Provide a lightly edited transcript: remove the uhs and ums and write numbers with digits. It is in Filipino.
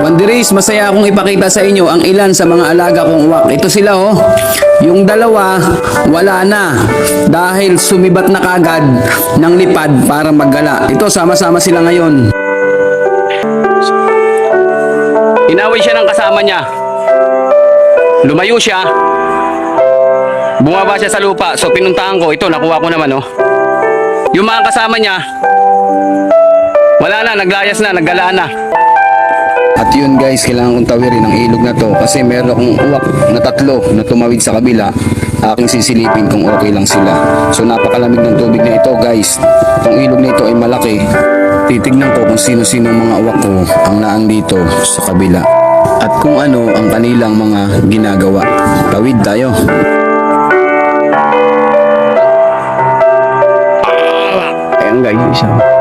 Wanderis, masaya akong ipakita sa inyo ang ilan sa mga alaga kong uwak. Ito sila oh. Yung dalawa, wala na. Dahil sumibat na kagad ng lipad para maggala. Ito, sama-sama sila ngayon. Inaway siya ng kasama niya. Lumayo siya. Bumaba siya sa lupa. So pinuntahan ko. Ito, nakuha ko naman oh. Yung mga kasama niya, wala na, naglayas na, naggala na. At yun guys, kailangan kong tawirin ang ilog na to kasi meron akong uwak na 3 na tumawid sa kabila. Aking sisilipin kung okay lang sila. So napakalamig ng tubig na ito guys. Itong ilog na ito ay malaki. Titignan ko kung sino-sino mga uwak ko ang naang dito sa kabila. At kung ano ang kanilang mga ginagawa. Tawid tayo. Ayan guys, isa.